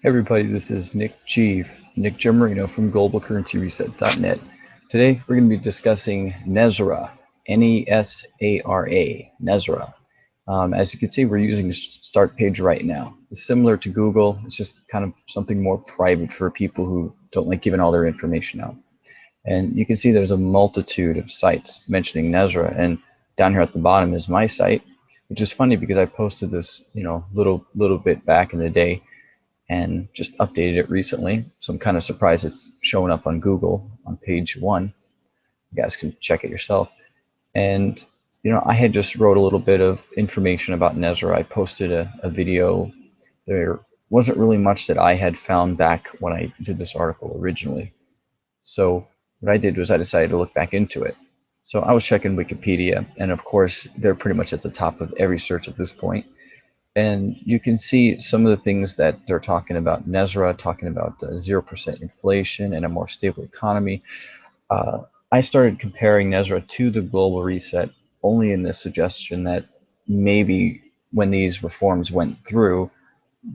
Hey everybody, this is Nick Gemarino from globalcurrencyreset.net. Today we're going to be discussing Nezra, Nesara, Nezra. As you can see, we're using the start page right now. It's similar to Google, it's just kind of something more private for people who don't like giving all their information out. And you can see there's a multitude of sites mentioning Nezra, and down here at the bottom is my site, which is funny because I posted this, little bit back in the day and just updated it recently. So I'm kind of surprised it's showing up on Google on page 1. You guys can check it yourself. And I had just wrote a little bit of information about Nezra. I posted a video. There wasn't really much that I had found back when I did this article originally. So what I did was I decided to look back into it. So I was checking Wikipedia, and of course they're pretty much at the top of every search at this point. And you can see some of the things that they're talking about. Nezra talking about 0% inflation and a more stable economy. I started comparing Nezra to the global reset only in the suggestion that maybe when these reforms went through,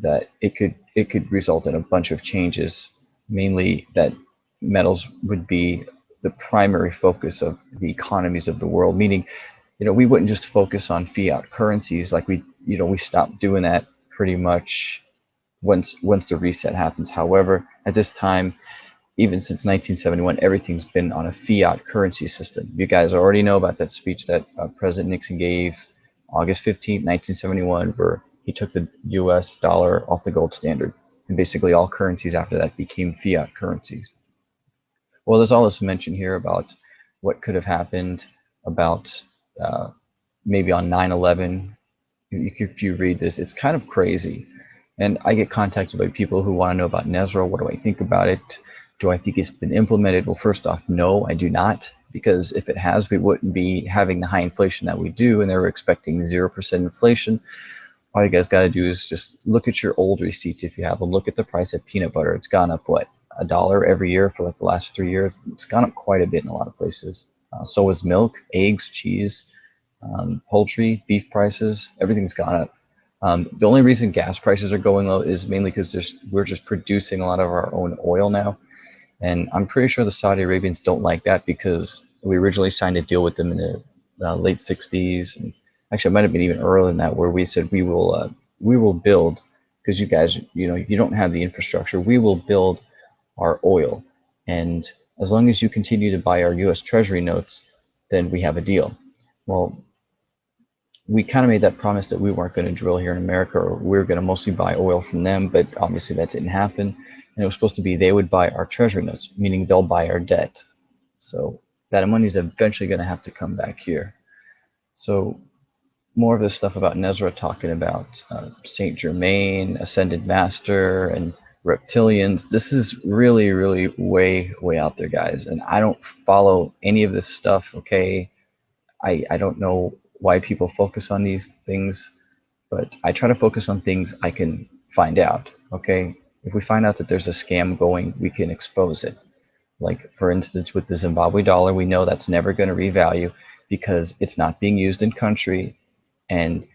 that it could result in a bunch of changes, mainly that metals would be the primary focus of the economies of the world, meaning we wouldn't just focus on fiat currencies like we stopped doing that pretty much once the reset happens. However, at this time, even since 1971, everything's been on a fiat currency system. You guys already know about that speech that President Nixon gave August 15th, 1971, where he took the US dollar off the gold standard, and basically all currencies after that became fiat currencies. Well, there's all this mention here about what could have happened about maybe on 9/11. If you read this, it's kind of crazy. And I get contacted by people who want to know about Nezra. What do I think about it? Do I think it's been implemented? Well, first off, no, I do not. Because if it has, we wouldn't be having the high inflation that we do, and they were expecting 0% inflation. All you guys got to do is just look at your old receipts if you have them. Look at the price of peanut butter. It's gone up, what, $1 every year for like the last 3 years? It's gone up quite a bit in a lot of places. So is milk, eggs, cheese, poultry, beef prices. Everything's gone up. The only reason gas prices are going low is mainly because we're just producing a lot of our own oil now. And I'm pretty sure the Saudi Arabians don't like that because we originally signed a deal with them in the late 60s. And actually, it might have been even earlier than that, where we said we will build, because you guys, you don't have the infrastructure. We will build our oil. And as long as you continue to buy our US Treasury notes, then we have a deal. Well, we kind of made that promise that we weren't going to drill here in America, or we were going to mostly buy oil from them, but obviously that didn't happen. And it was supposed to be they would buy our treasury notes, meaning they'll buy our debt. So that money is eventually going to have to come back here. So more of this stuff about Nezra talking about Saint Germain, Ascended Master, and reptilians. This is really, really way, way out there, guys. And I don't follow any of this stuff, okay? I don't know why people focus on these things, but I try to focus on things I can find out, okay? If we find out that there's a scam going, we can expose it. Like, for instance, with the Zimbabwe dollar, we know that's never going to revalue because it's not being used in country, and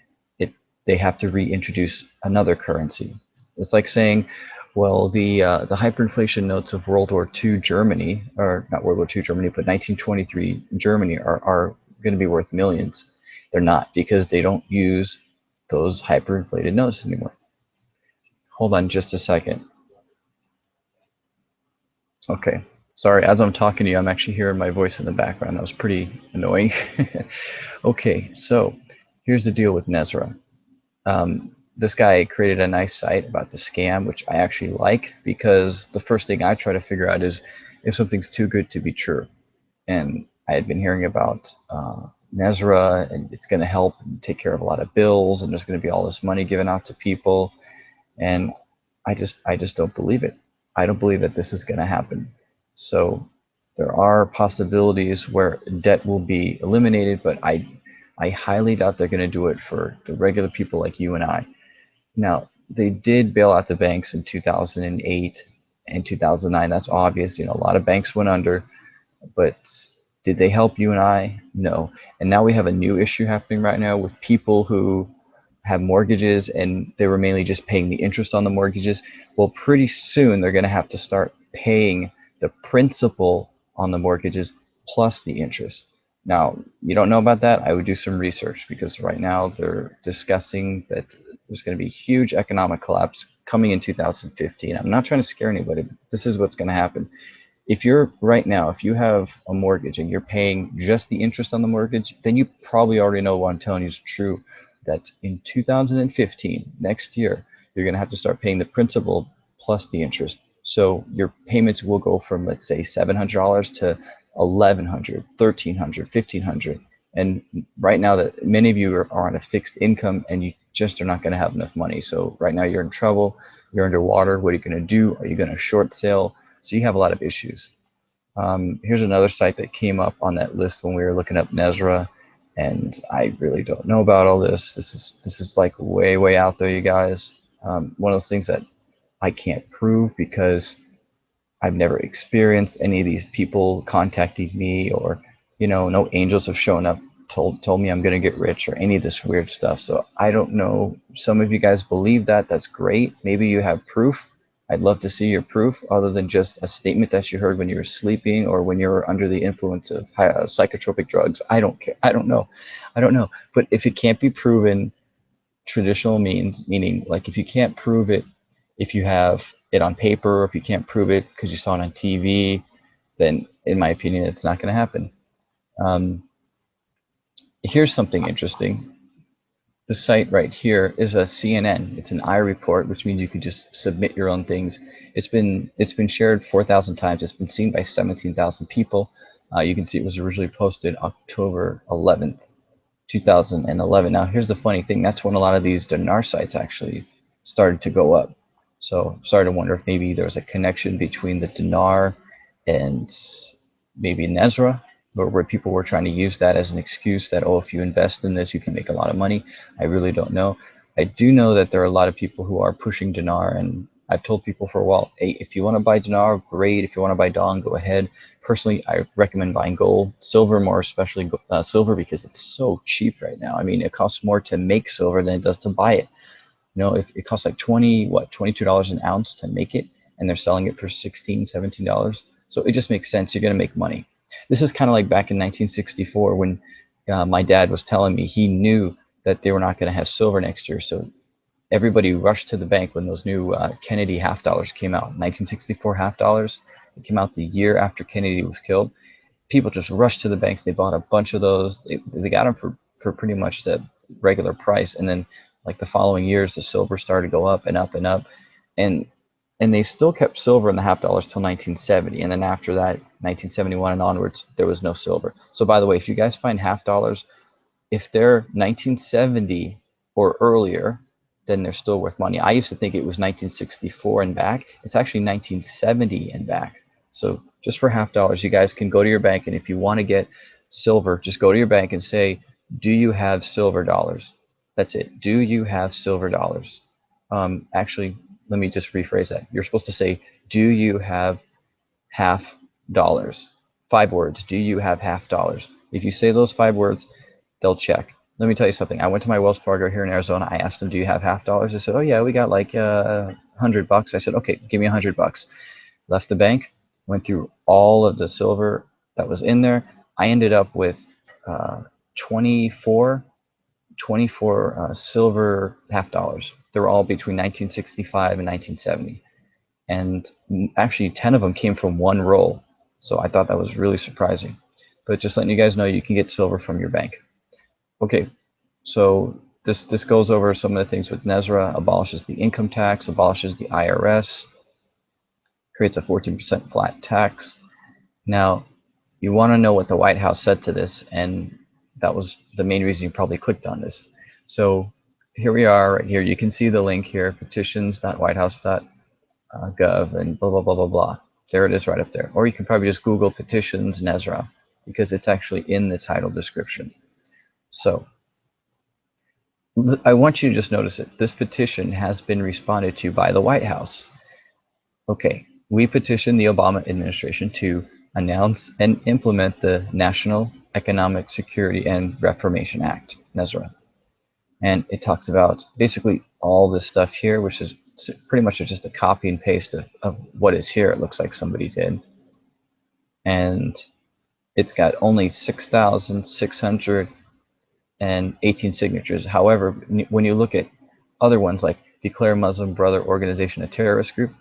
they have to reintroduce another currency. It's like saying, well, the hyperinflation notes of World War II Germany, or not World War II Germany, but 1923 Germany are going to be worth millions. They're not, because they don't use those hyperinflated notes anymore. Hold on just a second. Okay, sorry, as I'm talking to you, I'm actually hearing my voice in the background. That was pretty annoying. Okay, so here's the deal with Nezra. This guy created a nice site about the scam, which I actually like, because the first thing I try to figure out is if something's too good to be true. And I had been hearing about Nezra, and it's going to help take care of a lot of bills, and there's going to be all this money given out to people, and I just don't believe it. I don't believe that this is going to happen. So there are possibilities where debt will be eliminated, but I highly doubt they're going to do it for the regular people like you and I. Now, they did bail out the banks in 2008 and 2009. That's obvious. A lot of banks went under, but did they help you and I? No. And now we have a new issue happening right now with people who have mortgages and they were mainly just paying the interest on the mortgages. Well, pretty soon they're going to have to start paying the principal on the mortgages plus the interest. Now, you don't know about that, I would do some research, because right now they're discussing that there's going to be huge economic collapse coming in 2015. I'm not trying to scare anybody, but this is what's going to happen. If you're right now, if you have a mortgage and you're paying just the interest on the mortgage, then you probably already know what I'm telling you is true, that in 2015, next year, you're going to have to start paying the principal plus the interest. So your payments will go from, let's say, $700 to $1,100, $1,300, $1,500. And right now, that many of you are on a fixed income and you just are not going to have enough money. So right now you're in trouble, you're underwater. What are you going to do? Are you going to short sale? So you have a lot of issues. Here's another site that came up on that list when we were looking up Nezra, and I really don't know about all this. This is like way out there, you guys. One of those things that I can't prove because I've never experienced any of these people contacting me, or no angels have shown up, told me I'm gonna get rich, or any of this weird stuff. So I don't know. Some of you guys believe that. That's great. Maybe you have proof. I'd love to see your proof, other than just a statement that you heard when you were sleeping or when you were under the influence of psychotropic drugs. I don't care. I don't know. But if it can't be proven traditional means, meaning like if you can't prove it, if you have it on paper, or if you can't prove it because you saw it on TV, then in my opinion, it's not going to happen. Here's something interesting. The site right here is a CNN. It's an iReport, which means you can just submit your own things. It's been shared 4,000 times. It's been seen by 17,000 people. You can see it was originally posted October 11th, 2011. Now, here's the funny thing. That's when a lot of these dinar sites actually started to go up. So I'm starting to wonder if maybe there was a connection between the dinar and maybe Nezra, where people were trying to use that as an excuse that, oh, if you invest in this, you can make a lot of money. I really don't know. I do know that there are a lot of people who are pushing dinar, and I've told people for a while, hey, if you want to buy dinar, great. If you want to buy dong, go ahead. Personally, I recommend buying gold, silver, more especially silver, because it's so cheap right now. I mean, it costs more to make silver than it does to buy it. If it costs like $22 an ounce to make it, and they're selling it for $16, $17. So it just makes sense. You're going to make money. This is kind of like back in 1964 when my dad was telling me he knew that they were not going to have silver next year. So everybody rushed to the bank when those new Kennedy half dollars came out. 1964 half dollars. It came out the year after Kennedy was killed. People just rushed to the banks. They bought a bunch of those. They got them for pretty much the regular price. And then like the following years, the silver started to go up and up and up. And they still kept silver in the half dollars till 1970, and then after that, 1971 and onwards, there was no silver. So by the way, if you guys find half dollars, if they're 1970 or earlier, then they're still worth money. I used to think it was 1964 and back. It's actually 1970 and back. So just for half dollars, you guys can go to your bank, and if you want to get silver, just go to your bank and say, do you have silver dollars? That's it. Do you have silver dollars? Actually, let me just rephrase that. You're supposed to say, do you have half dollars? 5 words. Do you have half dollars? If you say those 5 words, they'll check. Let me tell you something. I went to my Wells Fargo here in Arizona. I asked them, do you have half dollars? They said, oh yeah, we got like $100. I said, okay, give me $100. Left the bank, went through all of the silver that was in there. I ended up with 24 silver half dollars. They were all between 1965 and 1970. And actually 10 of them came from one roll. So I thought that was really surprising. But just letting you guys know, you can get silver from your bank. Okay, so this goes over some of the things with Nezra. Abolishes the income tax, abolishes the IRS, creates a 14% flat tax. Now, you want to know what the White House said to this, and that was the main reason you probably clicked on this. So here we are right here. You can see the link here, petitions.whitehouse.gov and blah, blah, blah, blah, blah. There it is right up there. Or you can probably just Google petitions Nezra, because it's actually in the title description. So I want you to just notice it. This petition has been responded to by the White House. Okay, we petitioned the Obama administration to announce and implement the National Economic Security and Reformation Act, Nezra. And it talks about basically all this stuff here, which is pretty much just a copy and paste of what is here. It looks like somebody did. And it's got only 6,618 signatures. However, when you look at other ones like Declare Muslim Brother Organization a terrorist group,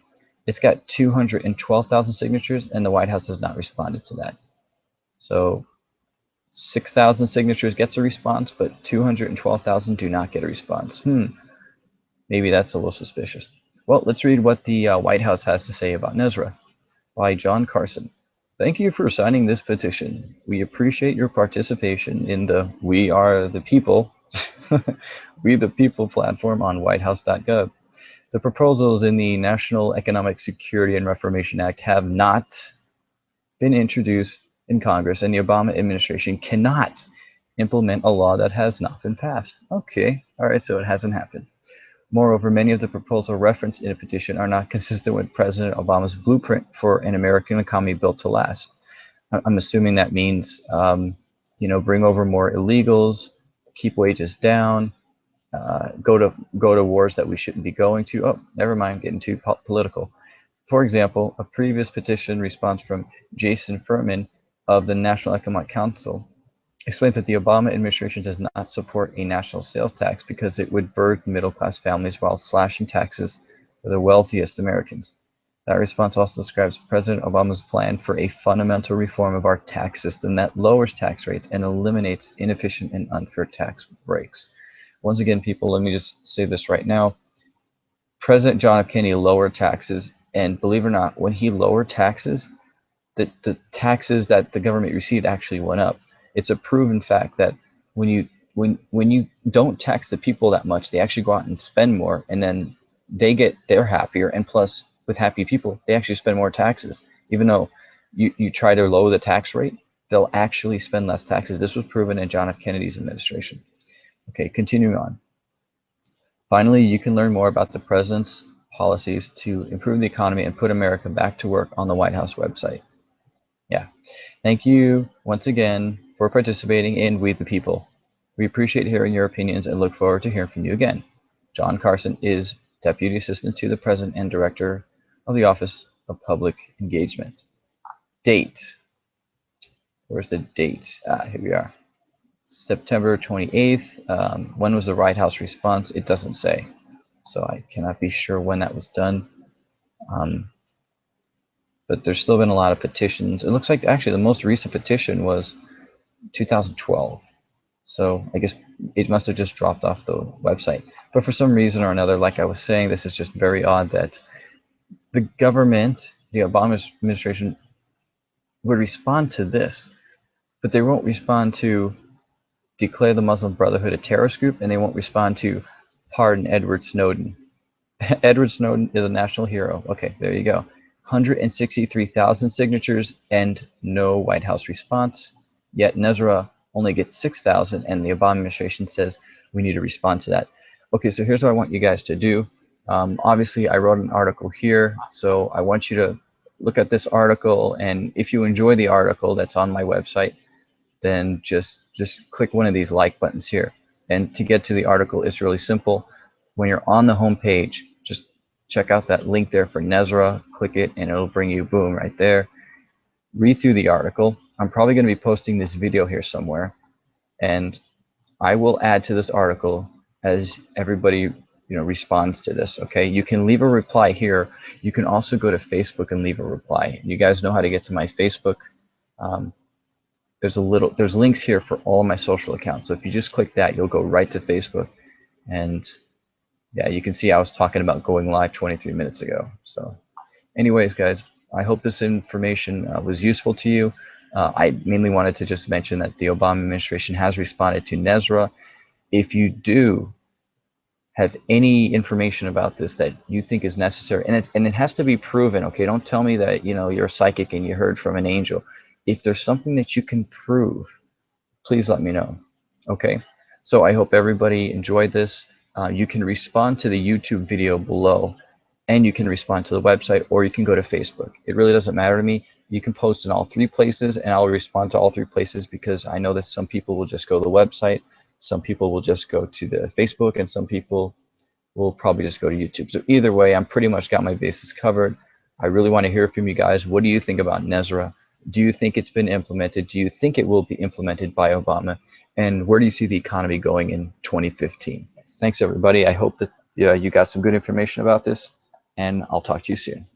it's got 212,000 signatures, and the White House has not responded to that. So 6,000 signatures gets a response, but 212,000 do not get a response. Maybe that's a little suspicious. Well, let's read what the White House has to say about Nezra by John Carson. Thank you for signing this petition. We appreciate your participation in the We Are the People, We the People platform on whitehouse.gov. The proposals in the National Economic Security and Reformation Act have not been introduced in Congress, and the Obama administration cannot implement a law that has not been passed. Okay, all right, so it hasn't happened. Moreover, many of the proposals referenced in a petition are not consistent with President Obama's blueprint for an American economy built to last. I'm assuming that means, bring over more illegals, keep wages down, go to wars that we shouldn't be going to. Oh, never mind, getting too political. For example, a previous petition response from Jason Furman of the National Economic Council explains that the Obama administration does not support a national sales tax because it would burden middle-class families while slashing taxes for the wealthiest Americans. That response also describes President Obama's plan for a fundamental reform of our tax system that lowers tax rates and eliminates inefficient and unfair tax breaks. Once again, people, let me just say this right now. President John F. Kennedy lowered taxes, and believe it or not, when he lowered taxes, the taxes that the government received actually went up. It's a proven fact that when you don't tax the people that much, they actually go out and spend more, and then they're happier, and plus with happy people, they actually spend more taxes. Even though you try to lower the tax rate, they'll actually spend less taxes. This was proven in John F. Kennedy's administration. Okay, continuing on. Finally, you can learn more about the president's policies to improve the economy and put America back to work on the White House website. Yeah, thank you once again for participating in We the People. We appreciate hearing your opinions and look forward to hearing from you again. John Carson is Deputy Assistant to the President and Director of the Office of Public Engagement. Date. Where's the date? Here we are. September 28th. When was the White House response? It doesn't say. So I cannot be sure when that was done. But there's still been a lot of petitions. It looks like actually the most recent petition was 2012. So I guess it must have just dropped off the website. But for some reason or another, like I was saying, this is just very odd that the government, the Obama administration, would respond to this, but they won't respond to declare the Muslim Brotherhood a terrorist group, and they won't respond to pardon Edward Snowden. Edward Snowden is a national hero. Okay, there you go. 163,000 signatures and no White House response. Yet Nezra only gets 6,000, and the Obama administration says we need to respond to that. Okay, so here's what I want you guys to do. Obviously, I wrote an article here, so I want you to look at this article, and if you enjoy the article that's on my website, then just click one of these like buttons here. And to get to the article, it's really simple. When you're on the home page, just check out that link there for Nezra, click it, and it'll bring you, boom, right there. Read through the article. I'm probably going to be posting this video here somewhere, and I will add to this article as everybody responds to this. Okay, you can leave a reply here. You can also go to Facebook and leave a reply. You guys know how to get to my Facebook. There's links here for all my social accounts. So if you just click that, you'll go right to Facebook. And yeah, you can see I was talking about going live 23 minutes ago. So anyways, guys, I hope this information was useful to you. I mainly wanted to just mention that the Obama administration has responded to Nezra. If you do have any information about this that you think is necessary, and it has to be proven, okay? Don't tell me that you're psychic and you heard from an angel. If there's something that you can prove, please let me know. Okay, so I hope everybody enjoyed this. You can respond to the YouTube video below, and you can respond to the website, or you can go to Facebook. It really doesn't matter to me. You can post in all three places, and I'll respond to all three places, because I know that some people will just go to the website Some people will just go to the Facebook, and some people will probably just go to YouTube. So either way, I'm pretty much got my bases covered. I really want to hear from you guys. What do you think about Nezra? Do you think it's been implemented? Do you think it will be implemented by Obama? And where do you see the economy going in 2015? Thanks, everybody. I hope that you got some good information about this, and I'll talk to you soon.